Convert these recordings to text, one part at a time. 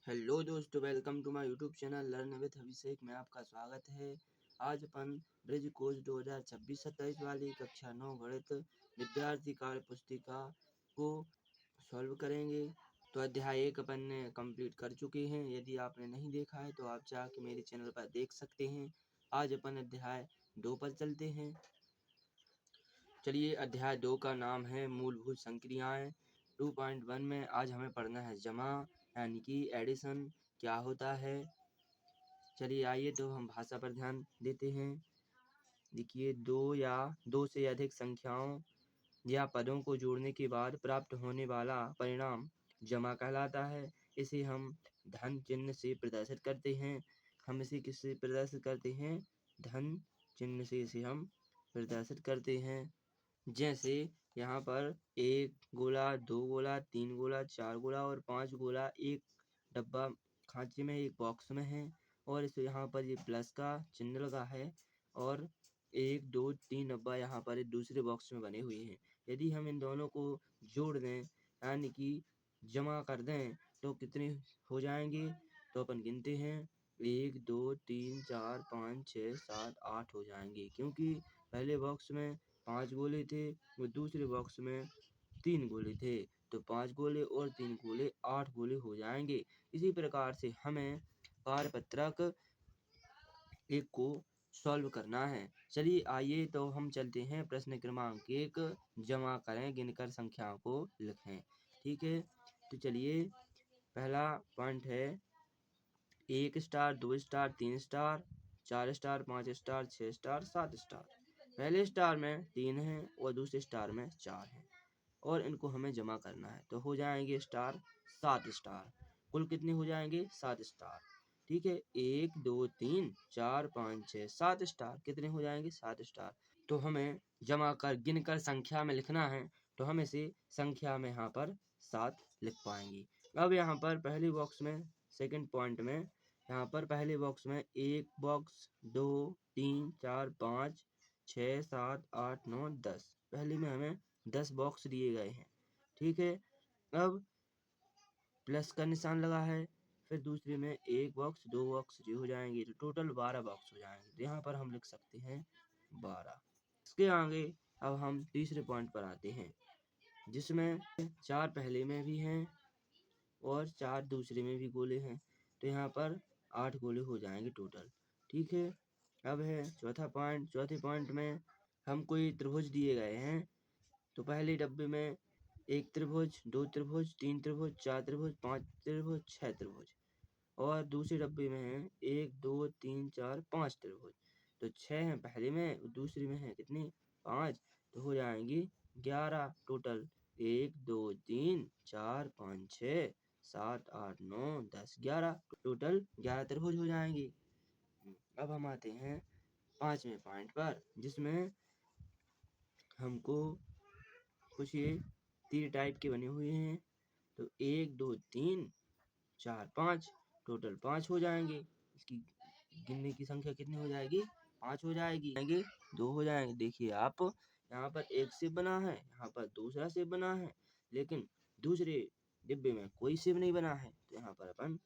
Hello दोस्तों, welcome to my YouTube channel learn with Abhishek में आपका स्वागत है। आज अपन ब्रिज कोर्स 2026-27 वाली कक्षा 9 गणित विद्यार्थी कार्य पुस्तिका को सॉल्व करेंगे। तो अध्याय 1 अपन ने कंप्लीट कर चुके हैं। यदि आपने नहीं देखा है तो आप जाके मेरे चैनल पर देख सकते हैं। आज अपन अध्याय 2 पर चलते हैं। चलिए, अध्याय 2 का नाम है मूलभूत संक्रियाएं। 2.1 में आज हमें पढ़ना है जमा यानी कि एडिशन क्या होता है। चलिए आइए तो हम भाषा पर ध्यान देते हैं। देखिए, दो से अधिक संख्याओं या पदों को जोड़ने के बाद प्राप्त होने वाला परिणाम जमा कहलाता है। इसे हम धन चिन्ह से प्रदर्शित करते हैं। हम इसे किससे प्रदर्शित करते हैं? धन चिन्ह से इसे हम प्रदर्शित करते हैं। जैसे यहाँ पर 1 गोला, 2 गोला, 3 गोला, 4 गोला और 5 गोला एक डब्बा खांचे में, एक बॉक्स में है और इस यहाँ पर ये प्लस का चिन्ह लगा है और 1 2 3 डब्बा यहाँ पर दूसरे बॉक्स में बने हुए हैं। यदि हम इन दोनों को जोड़ दें यानी कि जमा कर दें तो कितने हो जाएंगे? तो अपन गिनते हैं 1 2 3 4 5 6 7 8 हो जाएंगे, क्योंकि पहले बॉक्स में 5 गोले थे वो दूसरे बॉक्स में 3 गोले थे, तो 5 गोले और 3 गोले 8 गोले हो जाएंगे। इसी प्रकार से हमें कार्यपत्रक 1 को सॉल्व करना है। चलिए आइए तो हम चलते हैं प्रश्न क्रमांक 1, जमा करें गिनकर संख्याओं को लिखें। ठीक है, तो चलिए पहला पॉइंट है 1 star, 2 star, 3 star, 4 star, 5 star, 6 star, 7 star. पहले स्टार में 3 है और दूसरे स्टार में 4 है और इनको हमें जमा करना है, तो हो जाएंगे स्टार 7 स्टार। कुल कितने हो जाएंगे? 7 स्टार। ठीक है, 1 2 3 4 5 6 7 स्टार। कितने हो जाएंगे? 7 स्टार। तो हमें जमा कर गिनकर संख्या में लिखना है, तो हम इसे संख्या में यहाँ पर 7 लिख पाएंगे। अब यहाँ पर पहले बॉक्स में, सेकंड पॉइंट में, यहाँ पर पहले बॉक्स में 1 बॉक्स, 2 3 4 5 6 7 8 9 10। पहले में हमें 10 बॉक्स दिए गए हैं। ठीक है, अब प्लस का निशान लगा है, फिर दूसरे में 1 बॉक्स, 2 बॉक्स जो हो जाएंगे, तो टोटल 12 बॉक्स हो जाएंगे। तो यहाँ पर हम लिख सकते हैं 12। इसके आगे अब हम तीसरे पॉइंट पर आते हैं, जिसमें 4 पहले में भी हैं और 4 दूसरे में भी गोले हैं, तो यहाँ पर 8 गोले हो जाएंगे टोटल। ठीक है, अब है चौथा पॉइंट। चौथे पॉइंट में हम कोई त्रिभुज दिए गए हैं, तो पहले डब्बे में 1 त्रिभुज, 2 त्रिभुज, 3 त्रिभुज, 4 त्रिभुज, 5 त्रिभुज, 6 त्रिभुज और दूसरे डब्बे में है 1 2 3 4 5 त्रिभुज। तो 6 हैं पहले में, दूसरे में है कितने? 5, तो हो जाएंगी 11 टोटल। 1 2 3 4 5 6 7 8 9 10 11, टोटल 11 त्रिभुज हो जाएंगे। अब हम आते हैं 5वें पॉइंट पर, जिसमें हमको कुछ ये तीर टाइप के बने हुए हैं, तो 1 2 3 4 5, टोटल 5 हो जाएंगे। इसकी गिनने की संख्या कितनी हो जाएगी? 5 हो जाएगी। 2 हो जाएंगे। देखिए आप, यहाँ पर एक सेब बना है, यहाँ पर दूसरा सेब बना है, लेकिन दूसरे डिब्बे में कोई सेब नहीं बना है, तो यहाँ पर अपन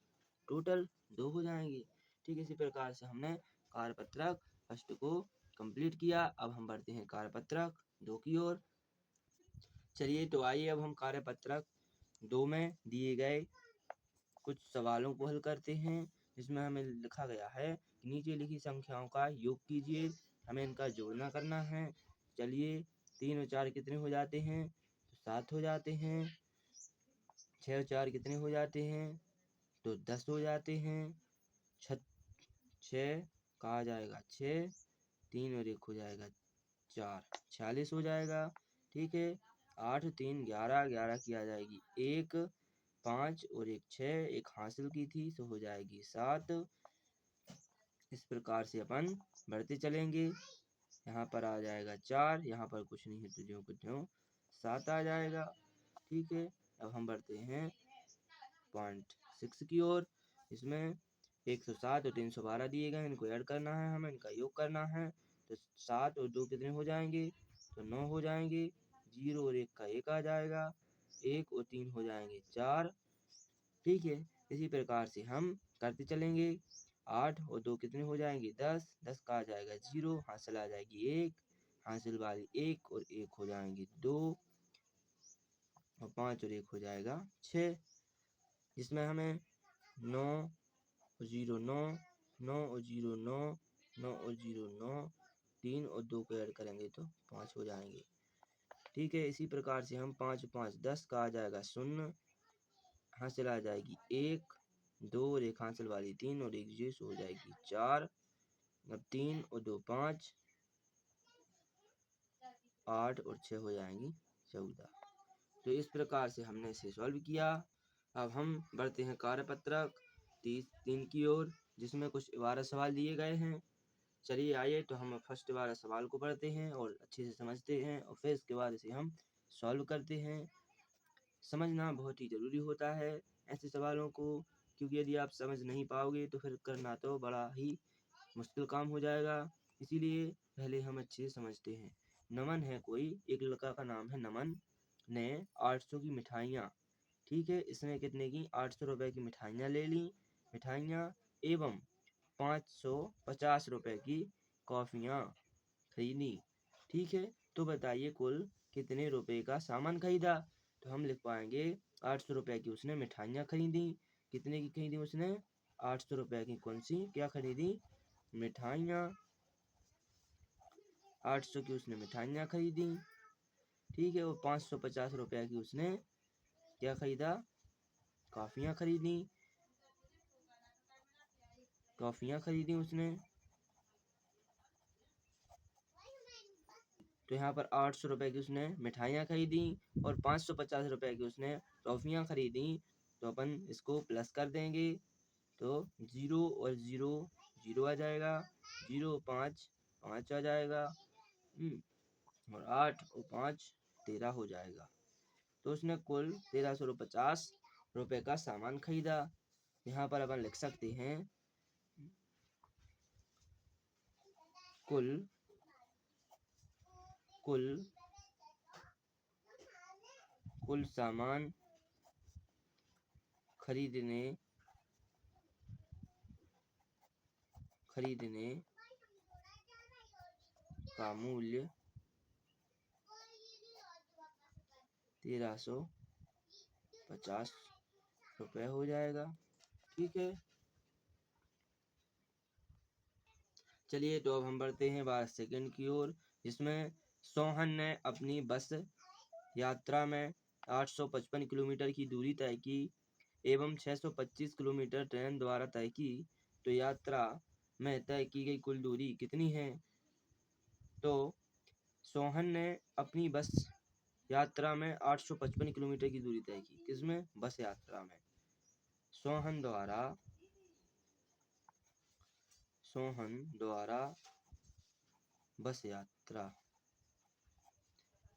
टोटल 2 हो जाएंगे। ठीक है, इसी प्रकार से हमने कार्यपत्रक फर्स्ट को कंप्लीट किया। अब हम बढ़ते हैं कार्यपत्रक 2 की ओर। चलिए तो आइए अब हम कार्यपत्रक 2 में दिए गए कुछ सवालों को हल करते हैं, जिसमें हमें लिखा गया है कि नीचे लिखी संख्याओं का योग कीजिए। हमें इनका जोड़ना करना है। चलिए, 3 और 4 कितने हो जाते हैं? तो 7 हो जाते हैं। 6 और 4 कितने हो जाते हैं? तो 10 हो जाते हैं। 6 कहा जाएगा 6, 3 और 1 हो जाएगा 4, 46 हो जाएगा। ठीक है, 8 3 11, 11 की आ जाएगी 1, 5 और 1 6, एक हासिल की थी तो हो जाएगी 7। इस प्रकार से अपन बढ़ते चलेंगे। यहाँ पर आ जाएगा 4, यहाँ पर कुछ नहीं है तो ज्यों को त्यों 7 आ जाएगा। ठीक है, अब हम बढ़ते हैं पॉइंट 6 की ओर। इसमें 107 और 312 दिए गए हैं, इनको ऐड करना है, हमें इनका योग करना है। तो 7 और 2 कितने हो जाएंगे? तो 9 हो जाएंगे। 0 और 1 का 1 आ जाएगा। 1 और 3 हो जाएंगे 4। ठीक है, इसी प्रकार से हम करते चलेंगे। 8 और 2 कितने हो जाएंगे? 10। 10 का आ जाएगा 0, हासिल आ जाएगी 1, हासिल वाली 1 और 1 हो जाएंगे 2 और 5 और 1 हो जाएगा 6, जिसमें हमें 9 और 0 9, 9 और 0 9, 9 और 0 9, 3 और 2 को ऐड करेंगे तो 5 हो जाएंगे। ठीक है, इसी प्रकार से हम 5 5 10 का आ जाएगा 0, हासिल आ जाएगी 1, 2 और 1 हासिल वाली 3 और 1 जीरो हो जाएगी 4। अब 3 और 2 5, 8 और 6 हो जाएंगी 14। तो इस प्रकार से हमने इसे सॉल्व किया। अब हम बढ़ते हैं कार्यपत्रक 3 की ओर, जिसमें कुछ 12 सवाल दिए गए हैं। चलिए आइए तो हम फर्स्ट वाला सवाल को पढ़ते हैं और अच्छे से समझते हैं और फिर इसके बाद इसे हम सॉल्व करते हैं। समझना बहुत ही ज़रूरी होता है ऐसे सवालों को, क्योंकि यदि आप समझ नहीं पाओगे तो फिर करना तो बड़ा ही मुश्किल काम हो जाएगा। इसीलिए पहले हम अच्छे से समझते हैं। नमन है कोई, एक लड़का का नाम है नमन, ने 800 की मिठाइयाँ, ठीक है, इसने कितने की? 800 रुपये की मिठाइयाँ ले ली, मिठाइयाँ एवं 550 रुपये की कॉफ़ियाँ खरीदी। ठीक है, तो बताइए कुल कितने रुपए का सामान खरीदा? तो हम लिख पाएंगे 800 रुपये की उसने मिठाइयाँ खरीदी। कितने की खरीदी उसने? 800 रुपये की कौन सी क्या खरीदी? मिठाइयाँ। 800 की उसने मिठाइयाँ खरीदी। ठीक है, और 550 रुपये की उसने क्या खरीदा? कॉफ़ियाँ खरीदी। कॉफ़ियाँ खरीदी उसने। तो यहाँ पर 800 रुपये की उसने मिठाइयाँ खरीदी और 550 रुपये की उसने टॉफ़ियाँ खरीदी। तो अपन इसको प्लस कर देंगे तो 0 और 0 0 आ जाएगा, 0 5 5 आ जाएगा, और 8 और 5 13 हो जाएगा। तो उसने कुल 1350 रुपये का सामान खरीदा। यहाँ पर अपन लिख सकते हैं कुल कुल कुल सामान खरीदने का मूल्य 1350 रुपये हो जाएगा। ठीक है, चलिए तो अब हम बढ़ते हैं 12 सेकंड की ओर, जिसमें सोहन ने अपनी बस यात्रा में 855 किलोमीटर की दूरी तय की एवं 625 किलोमीटर ट्रेन द्वारा तय की। तो यात्रा में तय की गई कुल दूरी कितनी है? तो सोहन ने अपनी बस यात्रा में 855 किलोमीटर की दूरी तय की। किसमें? बस यात्रा में। सोहन द्वारा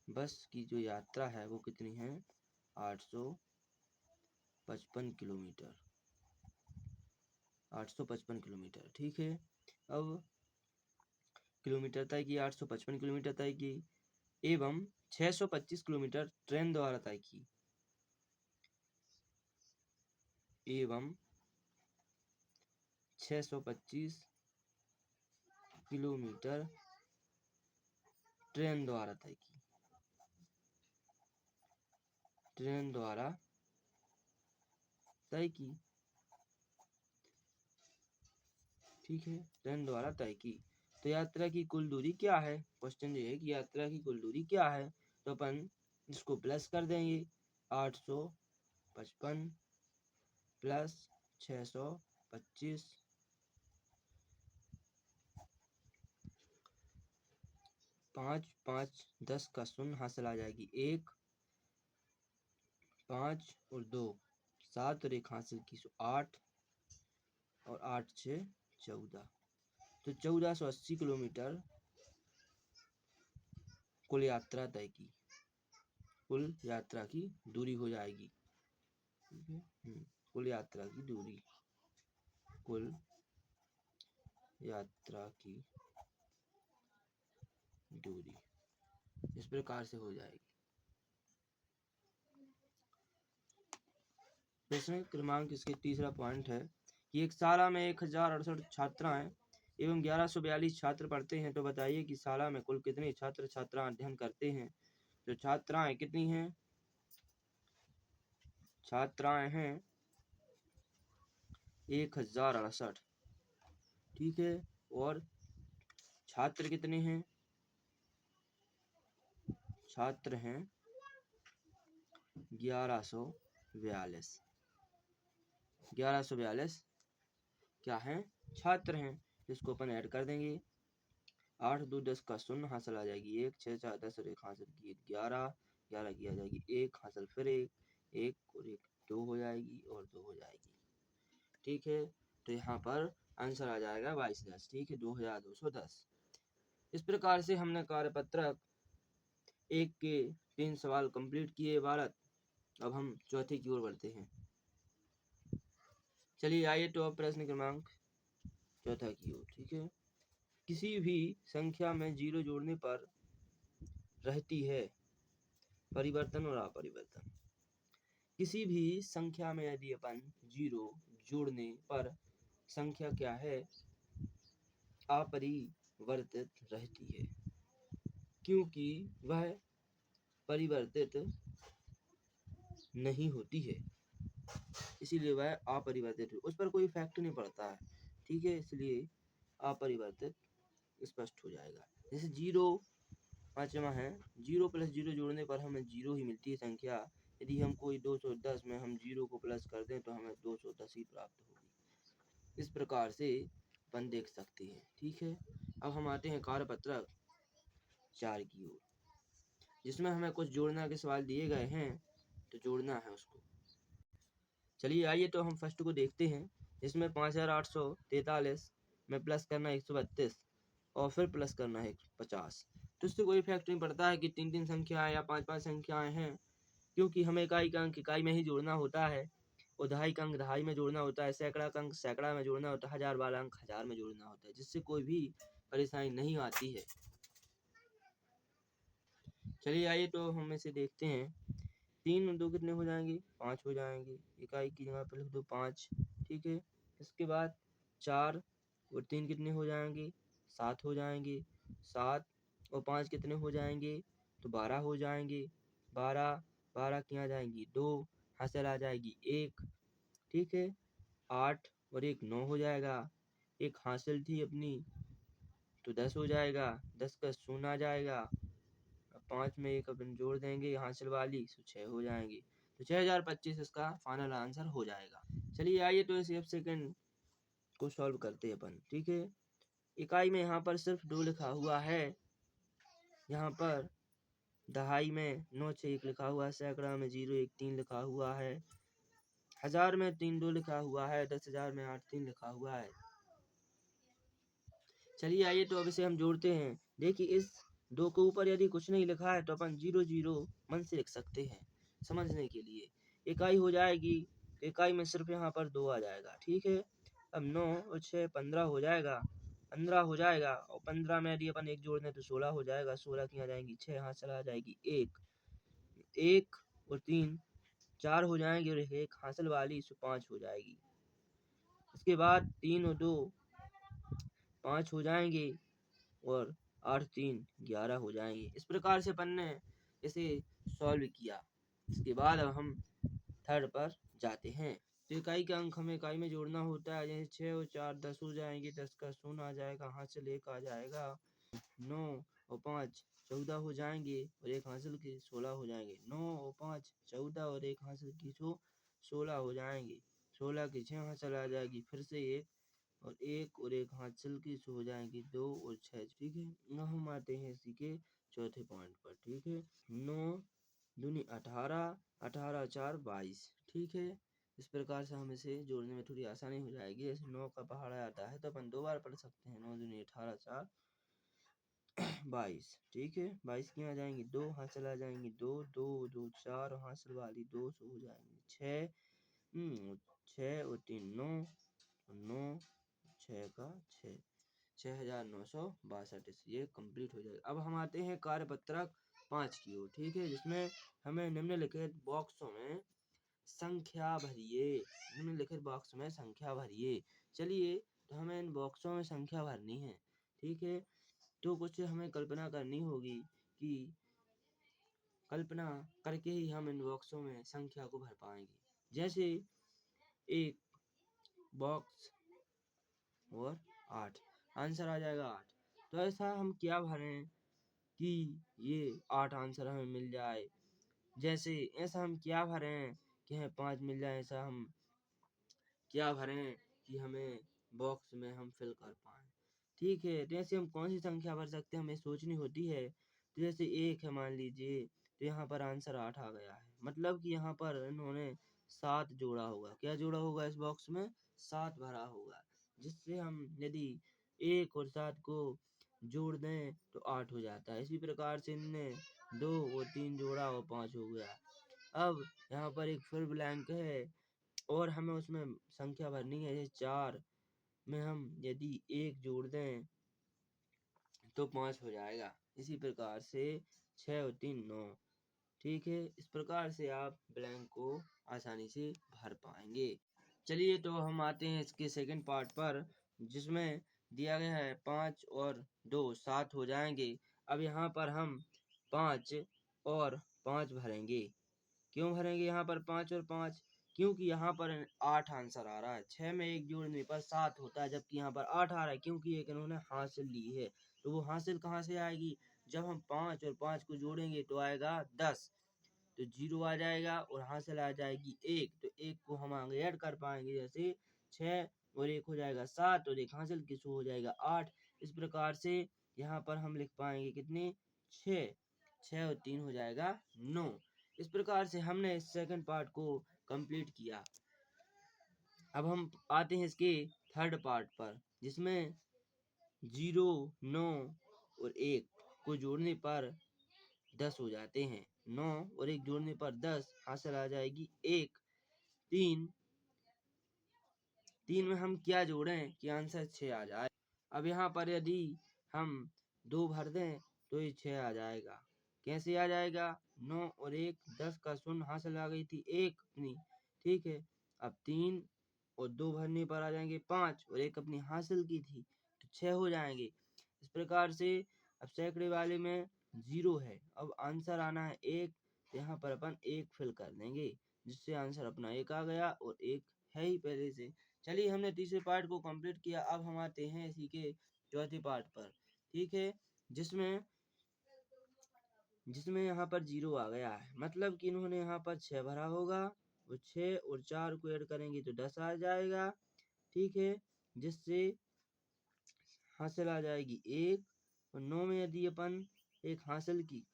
बस की जो यात्रा है वो कितनी है? 855 किलोमीटर। 855 किलोमीटर। ठीक है, अब किलोमीटर तय की, 855 किलोमीटर तय की एवं 625 किलोमीटर ट्रेन द्वारा तय की एवं 625 किलोमीटर ट्रेन द्वारा तय की। ठीक है, ट्रेन द्वारा तय की। तो यात्रा की कुल दूरी क्या है? क्वेश्चन ये है कि यात्रा की कुल दूरी क्या है। तो अपन इसको प्लस कर देंगे, 855 प्लस 625, 5 5 10 का शून्य हासिल आ जाएगी 1, 5 और 2 7 और 1 हासिल की 8 और 8 6 14। तो 1480 किलोमीटर कुल यात्रा तय की, कुल यात्रा की दूरी हो जाएगी। ठीक है, कुल यात्रा की दूरी इस प्रकार से हो जाएगी। प्रश्न क्रमांक इसके तीसरा पॉइंट है कि एक शाला में 1068 छात्राएं एवं 1142 छात्र पढ़ते हैं, तो बताइए कि शाला में कुल कितने छात्र छात्राएं अध्ययन करते हैं। तो छात्राएं कितनी हैं? छात्राएं हैं 1068, ठीक है। और छात्र कितने हैं? छात्र हैं 1142। 1142 क्या है? छात्र हैं। इसको अपन ऐड कर देंगे। 8 2 10 का 0 हासिल आ जाएगी 1, 6 4 10 और 1 हासिल की 11, 11 की आ जाएगी 1 हासिल, फिर 1 1 और 1 2 हो जाएगी और 2 हो जाएगी, ठीक है। तो यहाँ पर आंसर आ जाएगा 2210, ठीक है, 2210। इस प्रकार से हमने कार्यपत्रक 1 के 3 सवाल कंप्लीट किए भारत। अब हम चौथे की ओर बढ़ते हैं। चलिए आइए तो अब प्रश्न क्रमांक चौथा की ओर, ठीक है। किसी भी संख्या में 0 जोड़ने पर रहती है परिवर्तन और अपरिवर्तन। किसी भी संख्या में यदि अपन 0 जोड़ने पर संख्या क्या है? अपरिवर्तित रहती है, क्योंकि वह परिवर्तित नहीं होती है, इसीलिए वह अपरिवर्तित है, उस पर कोई इफेक्ट नहीं पड़ता है, ठीक है, इसलिए अपरिवर्तित स्पष्ट हो जाएगा। जैसे 0 पांचवा है, 0 + 0 जोड़ने पर हमें 0 ही मिलती है संख्या। यदि हम कोई 210 में हम 0 को प्लस कर दें तो हमें 210 ही प्राप्त होगी। इस प्रकार से अपन देख सकते हैं, ठीक है। अब हम आते हैं कार्यपत्रक 4 की ओर, जिसमें हमें कुछ जोड़ना के सवाल दिए गए हैं, तो जोड़ना है उसको। चलिए आइए तो हम फर्स्ट को देखते हैं, जिसमें 5843 में प्लस करना 132 और फिर प्लस करना है 50। तो इससे कोई इफेक्ट नहीं पड़ता है कि 3-3 संख्याएं या 5-5 संख्याएं हैं, क्योंकि हमें इकाई का अंक इकाई में ही जोड़ना होता है, और दहाई का अंक दहाई में जोड़ना होता है, सैकड़ा का अंक सैकड़ा में जोड़ना होता है, 1000 वाला अंक 1000 में जोड़ना होता है, जिससे कोई भी परेशानी नहीं आती है। चलिए आइए तो हम इसे देखते हैं। 3 और 2 कितने हो जाएंगे? 5 हो जाएंगे। इकाई की जगह पर लिख दो 5, ठीक है। इसके बाद 4 और 3 कितने हो जाएंगे? 7 हो जाएंगे। 7 और 5 कितने हो जाएंगे? तो 12 हो जाएंगे। 12 12 की आ जाएंगी 2, हासिल आ जाएगी 1, ठीक है। 8 और 1 9 हो जाएगा। 1 हासिल थी अपनी, तो 10 हो जाएगा। 10 का 0 आ जाएगा। 5 में 1 अपन जोड़ देंगे हासिल वाली, तो 6 हो जाएंगे। तो 6025 इसका फाइनल आंसर हो जाएगा। चलिए आइए तो इसे अब सेकंड को सॉल्व करते हैं अपन, ठीक है। इकाई में यहाँ पर सिर्फ 2 लिखा हुआ है, यहाँ पर दहाई में 9 6 1 लिखा हुआ है, सैकड़ा में 0 1 3 लिखा हुआ है, 1000 में 3 2 लिखा हुआ है, 10,000 में 8 3 लिखा हुआ है। चलिए आइए तो अब इसे हम जोड़ते हैं। देखिए इस 2 के ऊपर यदि कुछ नहीं लिखा है तो अपन 0 0 मन से लिख सकते हैं समझने के लिए। इकाई हो जाएगी, इकाई में सिर्फ यहाँ पर 2 आ जाएगा, ठीक है। अब 9 और 6 15 हो जाएगा, 15 हो जाएगा, और 15 में यदि अपन 1 जोड़ दें तो 16 हो जाएगा। 16 की आ जाएंगी 6, यहाँ चला जाएगी 1, 1 और 3 4 हो जाएंगे, और 1 हासिल वाली 5 हो जाएगी। इसके बाद 3 और 2 5 हो जाएंगे, और 8 3 11 हो जाएंगे। इस प्रकार से अपन ने इसे सॉल्व किया। इसके बाद अब हम थर्ड पर जाते हैं। तो इकाई का अंक हमें इकाई में जोड़ना होता है, जैसे 6 और 4 10 हो जाएंगे, 10 का 0 आ जाएगा, हासिल 1 आ जाएगा। 9 और 5 14 हो जाएंगे, और 1 हासिल की 16 हो जाएंगे। 9 और 5 14 और 1 हासिल की 16 हो जाएंगे। 16 की 6 हासिल आ जाएगी, फिर से 1 और 1 और 1 हासिल की हो जाएंगी 2 और 6, ठीक है। अब हम आते हैं इसी के चौथे पॉइंट पर, ठीक है। 9 दूनी 18, 18 4 22, ठीक है। इस प्रकार से हम इसे जोड़ने में थोड़ी आसानी हो जाएगी। जैसे 9 का पहाड़ा आता है तो अपन 2 बार पढ़ सकते हैं। 9 दूनी 18 4 22, ठीक है। 22 की आ जाएंगी 2, हासिल आ जाएंगी 2 2 2 4, हासिल वाली 2 हो जाएंगी 6 6 और 3 9 9 6 का 6, 6962। ये कंप्लीट हो जाएगा। अब हम आते हैं कार्यपत्रक 5 की ओर, ठीक है, जिसमें हमें निम्नलिखित बॉक्सों में संख्या भरिए। निम्नलिखित बॉक्स में संख्या भरिए। चलिए तो हमें इन बॉक्सों में संख्या भरनी है। ठीक है, तो कुछ हमें कल्पना करनी होगी कि कल्पना करके ही हम इन बॉक्सों में संख्या को भर पाएंगे। जैसे एक बॉक्स और 8, आंसर आ जाएगा 8। तो ऐसा हम क्या भरें कि ये 8 आंसर हमें मिल जाए। जैसे ऐसा हम क्या भरें कि हमें 5 मिल जाए। ऐसा हम क्या भरें कि हमें बॉक्स में हम फिल कर पाएँ। ठीक है, तो ऐसे हम कौन सी संख्या भर सकते हैं हमें सोचनी होती है। तो जैसे 1 है मान लीजिए, तो यहाँ पर आंसर 8 आ गया है। मतलब कि यहाँ पर इन्होंने 7 जोड़ा होगा। क्या जोड़ा होगा इस बॉक्स में? 7 भरा होगा। जिससे हम यदि 1 और 7 को जोड़ दें तो 8 हो जाता है। इसी प्रकार से इनने 2 और 3 जोड़ा और 5 हो गया। अब यहाँ पर एक फिर ब्लैंक है और हमें उसमें संख्या भरनी है। जैसे 4 में हम यदि 1 जोड़ दें तो 5 हो जाएगा। इसी प्रकार से 6 और 3 9। ठीक है, इस प्रकार से आप ब्लैंक को आसानी से भर पाएंगे। चलिए तो हम आते हैं इसके सेकंड पार्ट पर, जिसमें दिया गया है 5 और 2 7 हो जाएंगे। अब यहाँ पर हम 5 और 5 भरेंगे। क्यों भरेंगे यहाँ पर 5 और 5? क्योंकि यहाँ पर 8 आंसर आ रहा है। 6 में 1 जोड़ने पर 7 होता है, जबकि यहाँ पर 8 आ रहा है क्योंकि एक इन्होंने हासिल ली है। तो वो हासिल कहाँ से आएगी? जब हम 5 और 5 को जोड़ेंगे तो आएगा 10, तो 0 आ जाएगा और हासिल आ जाएगी 1। तो 1 को हम आगे ऐड कर पाएंगे। जैसे 6 और 1 हो जाएगा 7 और 1 हासिल किसको हो जाएगा 8। इस प्रकार से यहाँ पर हम लिख पाएंगे कितने? 6। 6 और 3 हो जाएगा 9। इस प्रकार से हमने इस सेकंड पार्ट को कंप्लीट किया। अब हम आते हैं इसके थर्ड पार्ट पर, जिसमें 0 9 और 1 को जोड़ने पर 10 हो जाते हैं। 9 और 1 जोड़ने पर 10, हासिल आ जाएगी 1। 3 में हम क्या जोड़ें कि आंसर 6 आ जाए। अब यहाँ पर यदि हम 2 भर दें तो ये 6 आ जाएगा। कैसे आ जाएगा? 9 और 1 10 का शून्य, हासिल आ गई थी 1 अपनी। ठीक है, अब 3 और 2 भरने पर आ जाएंगे 5 और 1 अपनी हासिल की थी तो 6 हो जाएंगे। इस प्रकार से अब सैकड़े वाले में 0 है, अब आंसर आना है 1। तो यहाँ पर अपन 1 फिल कर देंगे, जिससे आंसर अपना 1 आ गया और 1 है ही पहले से। चलिए हमने तीसरे पार्ट को कंप्लीट किया। अब हम आते हैं इसी के चौथे पार्ट पर। ठीक है, जिसमें जिसमें यहाँ पर 0 आ गया है। मतलब कि इन्होंने यहाँ पर 6 भरा होगा और 6 और 4 को ऐड करेंगे तो 10 आ जाएगा। ठीक है, जिससे हासिल आ जाएगी 1 और 9 में यदि अपन एक हासिल की।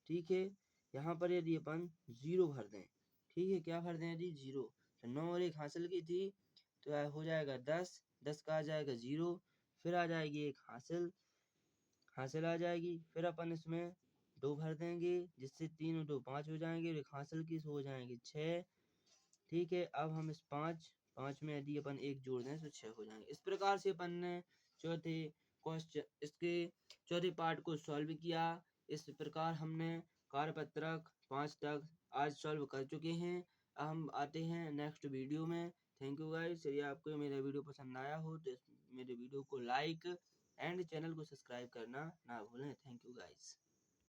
ठीक है, यहाँ पर यदि अपन 0 भर दें। ठीक है, क्या भर दें यदि 0, तो 9 और 1 हासिल की थी तो हो जाएगा 10। 10 का आ जाएगा 0, फिर आ जाएगी एक हासिल आ जाएगी। फिर अपन इसमें 2 भर देंगे, जिससे 3 और 2 5 हो जाएंगे और एक हासिल की हो जाएंगे 6। ठीक है, अब हम इस 5 में यदि अपन 1 जोड़ दें तो 6 हो जाएंगे। इस प्रकार से अपन ने चौथे क्वेश्चन इसके चौथे पार्ट को सॉल्व किया। इस प्रकार हमने कार्यपत्रक 5 तक आज सॉल्व कर चुके हैं। अब हम आते हैं नेक्स्ट वीडियो में। Thank you guys. यदि आपको मेरा वीडियो पसंद आया हो तो मेरे वीडियो को लाइक एंड चैनल को सब्सक्राइब करना ना भूलें। Thank you guys.